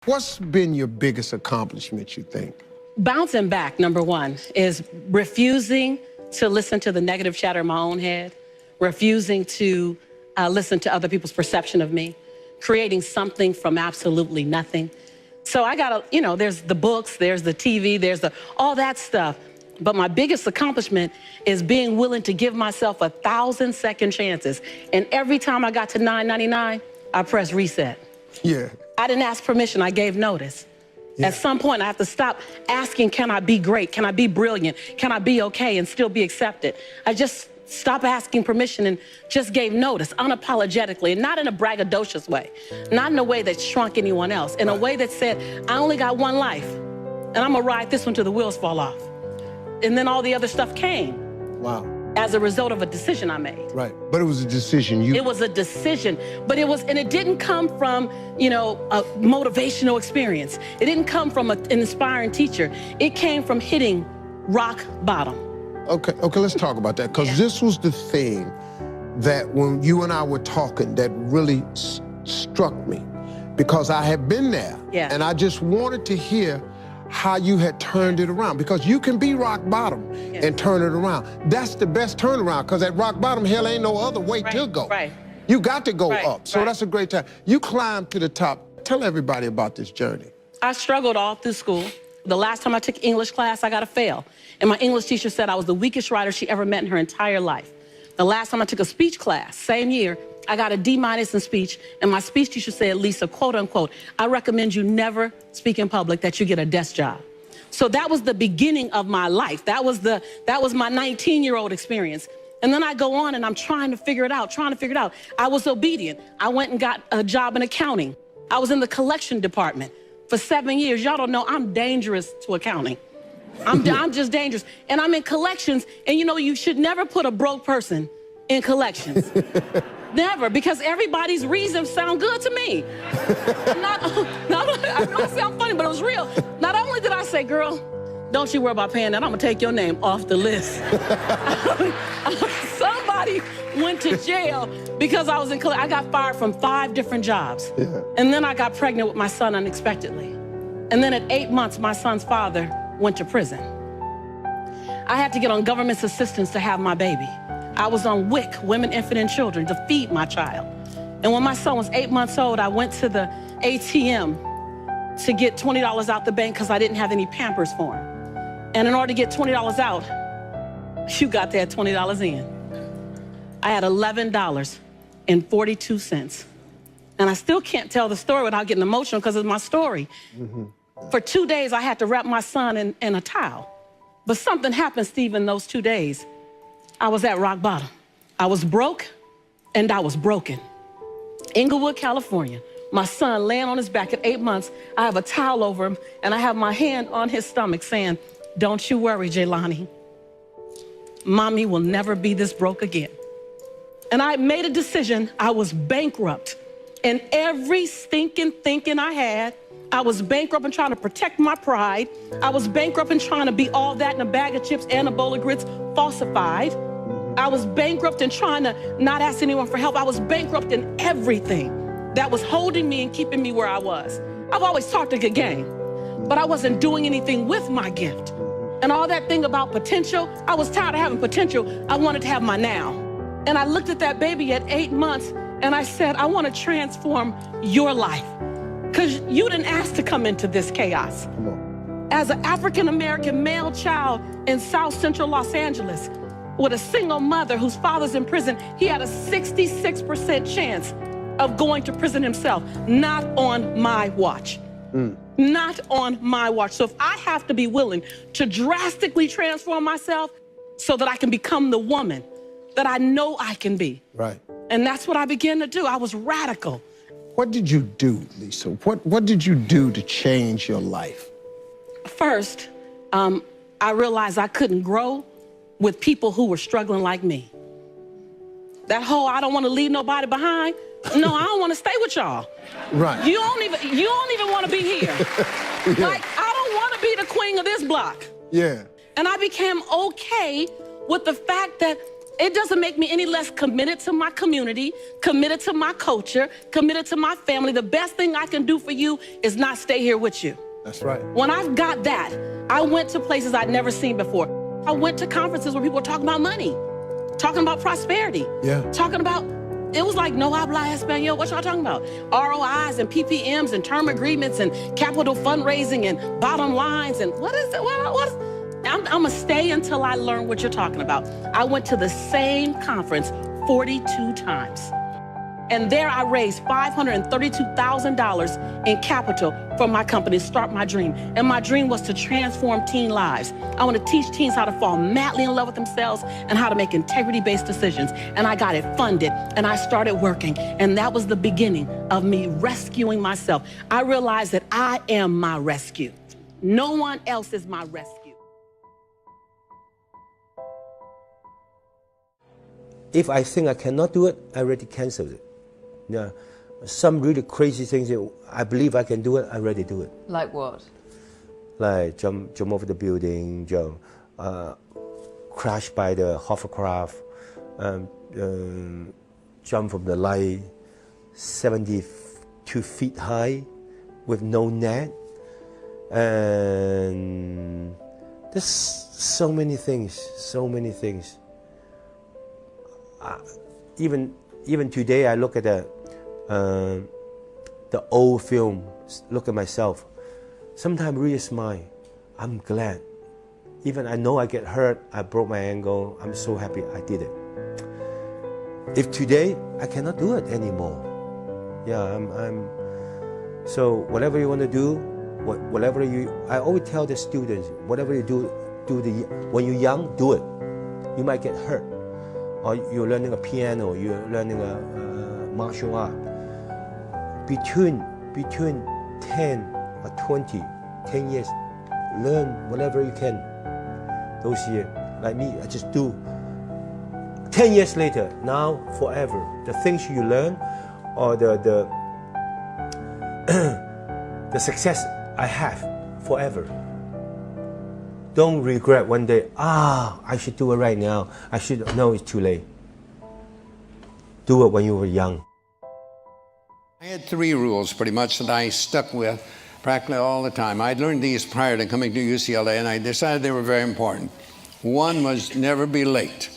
What's been your biggest accomplishment, you think? Bouncing back, number one, is refusing to listen to the negative chatter in my own head, refusing to listen to other people's perception of me, creating something from absolutely nothing. So I got to, you know, there's the books, there's the TV, there's all that stuff. But my biggest accomplishment is being willing to give myself 1,000 second chances. And every time I got to 999, I pressed reset. Yeah. I didn't ask permission, I gave notice. Yeah. At some point, I have to stop asking, can I be great? Can I be brilliant? Can I be okay and still be accepted? I just stopped asking permission and just gave notice unapologetically, and not in a braggadocious way, not in a way that shrunk anyone else, in a way that said, I only got one life, and I'm gonna ride this one till the wheels fall off. And then all the other stuff came. Wow. As a result of a decision I made. Right, but it was a decision. It was a decision, but and it didn't come from, you know, a motivational experience. It didn't come from an inspiring teacher. It came from hitting rock bottom. Okay, let's talk about that, because this was the thing that when you and I were talking that really struck me, because I had been there, and I just wanted to hear how you had turned it around, because you can be rock bottom and turn it around. That's the best turnaround, because at rock bottom, hell ain't no other way to go. Right. You got to go up, so that's a great time. You climbed to the top. Tell everybody about this journey. I struggled all through school. The last time I took English class, I got a fail. And my English teacher said I was the weakest writer she ever met in her entire life. The last time I took a speech class, same year, I got a D- in speech, and my speech teacher said, Lisa, quote unquote, I recommend you never speak in public, that you get a desk job. So that was the beginning of my life. That was my 19-year-old experience. And then I go on and I'm trying to figure it out. I was obedient. I went and got a job in accounting. I was in the collection department for 7 years. Y'all don't know, I'm dangerous to accounting. I'm just dangerous. And I'm in collections, and you know, you should never put a broke person in collections. Never, because everybody's reasons sound good to me. I know it sounds funny, but it was real. Not only did I say, girl, don't you worry about paying that, I'm gonna take your name off the list. Somebody went to jail because I was in I got fired from 5 different jobs. Yeah. And then I got pregnant with my son unexpectedly. And then at 8 months, my son's father went to prison. I had to get on government's assistance to have my baby. I was on WIC, Women, Infant, and Children, to feed my child. And when my son was 8 months old, I went to the ATM to get $20 out the bank because I didn't have any Pampers for him. And in order to get $20 out, you got to add $20 in. I had $11.42. And I still can't tell the story without getting emotional because it's my story. For 2 days, I had to wrap my son in a towel. But something happened, Steve, in those 2 days. I was at rock bottom. I was broke, and I was broken. Inglewood, California. My son laying on his back at 8 months. I have a towel over him, and I have my hand on his stomach saying, don't you worry, Jaylani. Mommy will never be this broke again. And I made a decision. I was bankrupt. And every stinking thinking I had, I was bankrupt in trying to protect my pride. I was bankrupt in trying to be all that in a bag of chips and a bowl of grits, falsified. I was bankrupt in trying to not ask anyone for help. I was bankrupt in everything that was holding me and keeping me where I was. I've always talked a good game, but I wasn't doing anything with my gift. And all that thing about potential, I was tired of having potential. I wanted to have my now. And I looked at that baby at 8 months and I said, I want to transform your life. Because you didn't ask to come into this chaos. As an African-American male child in South Central Los Angeles, with a single mother whose father's in prison, he had a 66% chance of going to prison himself. Not on my watch. Not on my watch. So if I have to be willing to drastically transform myself so that I can become the woman that I know I can be. Right. And that's what I began to do. I was radical. What did you do, Lisa? What did you do to change your life? First, I realized I couldn't grow with people who were struggling like me. That whole, I don't want to leave nobody behind. No, I don't want to stay with y'all. Right. You don't even want to be here. Like, I don't want to be the queen of this block. Yeah. And I became okay with the fact that It doesn't make me any less committed to my community, committed to my culture, committed to my family. The best thing I can do for you is not stay here with you. That's right. When I got that, I went to places I'd never seen before. I went to conferences where people were talking about money, talking about prosperity, talking about, it was like, no habla español. What y'all talking about? ROIs and PPMs and term agreements and capital fundraising and bottom lines and what is it? What is, I'm gonna stay until I learn what you're talking about. I went to the same conference 42 times. And there I raised $532,000 in capital for my company to start my dream. And my dream was to transform teen lives. I want to teach teens how to fall madly in love with themselves and how to make integrity-based decisions. And I got it funded and I started working. And that was the beginning of me rescuing myself. I realized that I am my rescue. No one else is my rescue. If I think I cannot do it, I already cancel it. Yeah, some really crazy things that I believe I can do it, I already do it. Like what? Like jump over the building, crash by the hovercraft, jump from the light 72 feet high with no net. And there's so many things. Even today, I look at the old film, look at myself. Sometimes really smile. I'm glad. Even I know I get hurt, I broke my ankle, I'm so happy I did it. If today, I cannot do it anymore. Yeah, so whatever you want to do, I always tell the students, whatever you do when you're young, do it. You might get hurt. Or you're learning a piano, you're learning a martial art. Between 10 or 20, 10 years, learn whatever you can. Those years, like me, I just do. 10 years later, now, forever, the things you learn or the success I have forever. Don't regret one day, I should do it right now. No, it's too late. Do it when you were young. I had 3 rules pretty much that I stuck with practically all the time. I'd learned these prior to coming to UCLA, and I decided they were very important. One was never be late.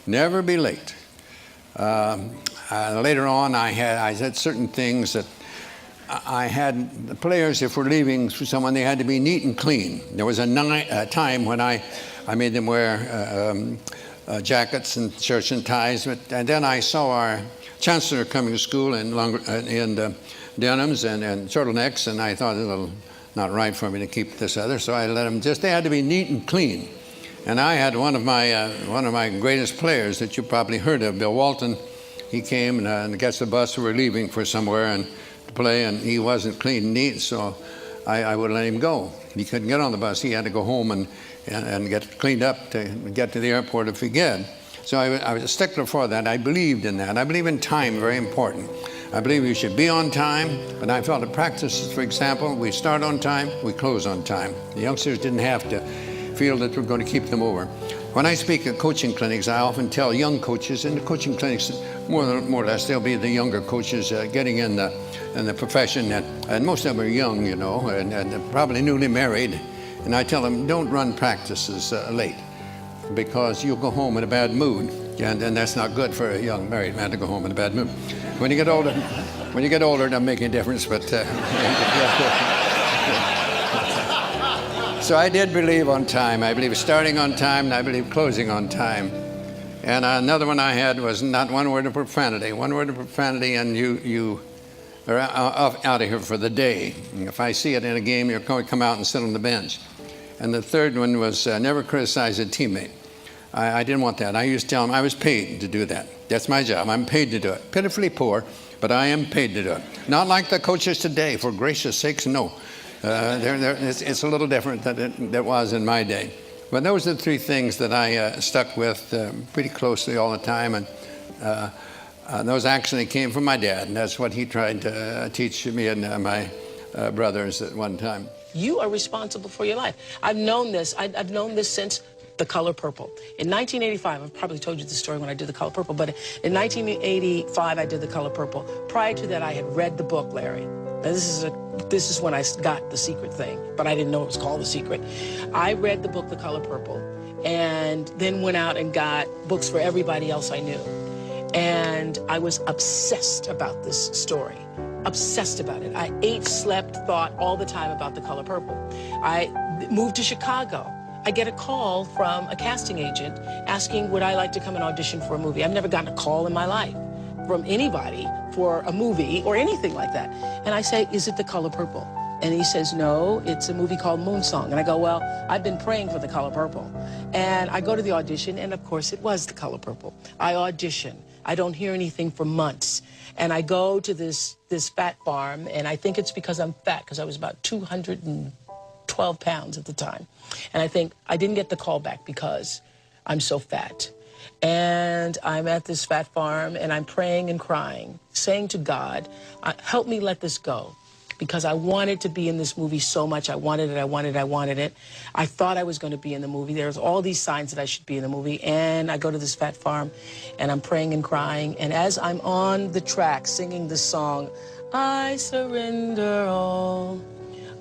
Never be late. Later on, I had certain things that I had the players, if we're leaving someone, they had to be neat and clean. There was a time when I made them wear jackets and shirts and ties, and then I saw our chancellor coming to school in denims and turtlenecks, and I thought it was not right for me to keep this other, so I let them they had to be neat and clean. And I had one of my greatest players that you probably heard of, Bill Walton. He came and gets the bus, we were leaving for somewhere and to play, and he wasn't clean and neat, so I would let him go. He couldn't get on the bus. He had to go home and get cleaned up to get to the airport if he could. So I was a stickler for that. I believed in that. I believe in time, very important. I believe you should be on time, but I felt at practices, for example, we start on time, we close on time. The youngsters didn't have to feel that we're going to keep them over. When I speak at coaching clinics, I often tell young coaches, in the coaching clinics, more or less, they'll be the younger coaches getting in the profession, and most of them are young, you know, and probably newly married. And I tell them, don't run practices late, because you'll go home in a bad mood, and that's not good for a young married man to go home in a bad mood. When you get older, it doesn't make any difference, but so I did believe on time. I believe starting on time, and I believe closing on time. And another one I had was not one word of profanity. One word of profanity, and you are out of here for the day. If I see it in a game, you're going to come out and sit on the bench. And the third one was never criticize a teammate. I didn't want that. I used to tell them I was paid to do that. That's my job. I'm paid to do it. Pitifully poor, but I am paid to do it. Not like the coaches today, for gracious sakes, no. It's a little different than it was in my day. But those are the 3 things that I stuck with pretty closely all the time. And those actually came from my dad, and that's what he tried to teach me and my brothers at one time. You are responsible for your life. I've known this. I've known this since The Color Purple. In 1985, I've probably told you the story when I did The Color Purple, but in 1985, I did The Color Purple. Prior to that, I had read the book, Larry. Now, this is when I got The Secret thing, but I didn't know it was called The Secret. I read the book, The Color Purple, and then went out and got books for everybody else I knew. And I was obsessed about this story. Obsessed about it. I ate, slept, thought all the time about The Color Purple. I moved to Chicago. I get a call from a casting agent asking, would I like to come and audition for a movie? I've never gotten a call in my life from anybody for a movie or anything like that. And I say, is it The Color Purple? And he says, no, it's a movie called Moonsong. And I go, well, I've been praying for The Color Purple. And I go to the audition, and of course it was The Color Purple. I audition. I don't hear anything for months. And I go to this fat farm, and I think it's because I'm fat, because I was about 212 pounds at the time. And I think I didn't get the call back because I'm so fat. And I'm at this fat farm, and I'm praying and crying, saying to God, help me let this go. Because I wanted to be in this movie so much. I wanted it, I wanted it, I wanted it. I thought I was going to be in the movie. There's all these signs that I should be in the movie. And I go to this fat farm, and I'm praying and crying. And as I'm on the track singing this song, I surrender all,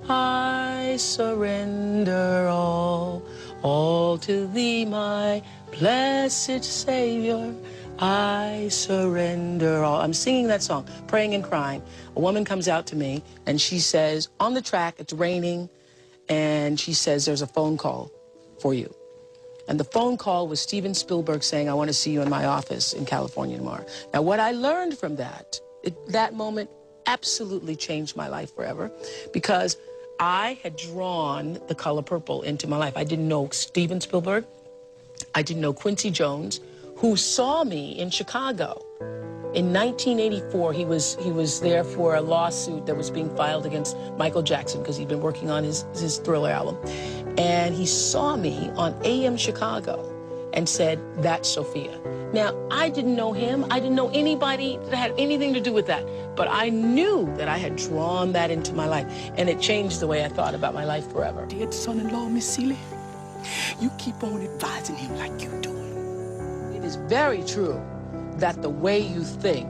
I surrender all to thee, my blessed Savior. I surrender all. I'm singing that song, praying and crying. A woman comes out to me, and she says, on the track, it's raining, and she says, there's a phone call for you. And the phone call was Steven Spielberg saying, I want to see you in my office in California tomorrow. Now, what I learned from that, that moment absolutely changed my life forever, because I had drawn The Color Purple into my life. I didn't know Steven Spielberg. I didn't know Quincy Jones, who saw me in Chicago. In 1984, he was there for a lawsuit that was being filed against Michael Jackson because he'd been working on his Thriller album. And he saw me on AM Chicago and said, that's Sophia. Now, I didn't know him. I didn't know anybody that had anything to do with that. But I knew that I had drawn that into my life, and it changed the way I thought about my life forever. Dear son-in-law, Miss Seeley, you keep on advising him like you do. It is very true that the way you think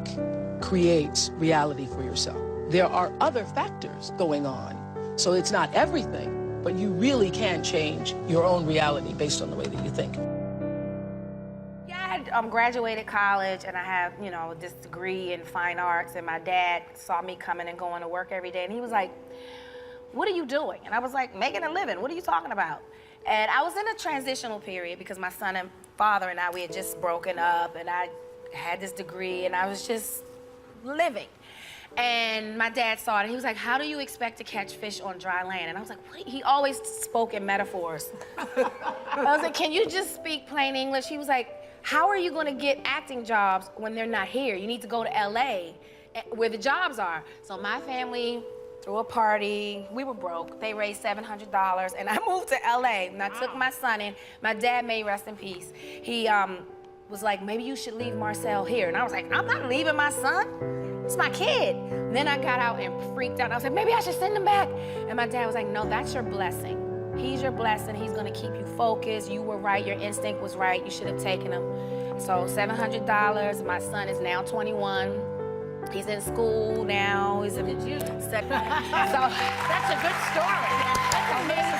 creates reality for yourself. There are other factors going on, so it's not everything, but you really can change your own reality based on the way that you think. Yeah, I had graduated college, and I have, you know, this degree in fine arts, and my dad saw me coming and going to work every day, and he was like, what are you doing? And I was like, making a living. What are you talking about? And I was in a transitional period because my son and father and I, we had just broken up, and I had this degree, and I was just living. And my dad saw it, and he was like, how do you expect to catch fish on dry land? And I was like, what? He always spoke in metaphors. I was like, can you just speak plain English? He was like, how are you gonna get acting jobs when they're not here? You need to go to LA, where the jobs are. So my family threw a party. We were broke. They raised $700, and I moved to LA, and I took my son in. My dad, may rest in peace, he was like, maybe you should leave Marcel here. And I was like, I'm not leaving my son. It's my kid. And then I got out and freaked out. I was like, maybe I should send him back. And my dad was like, no, that's your blessing. He's your blessing. He's gonna keep you focused. You were right. Your instinct was right. You should have taken him. So $700. My son is now 21. He's in school now. He's in the So that's a good story. That's amazing.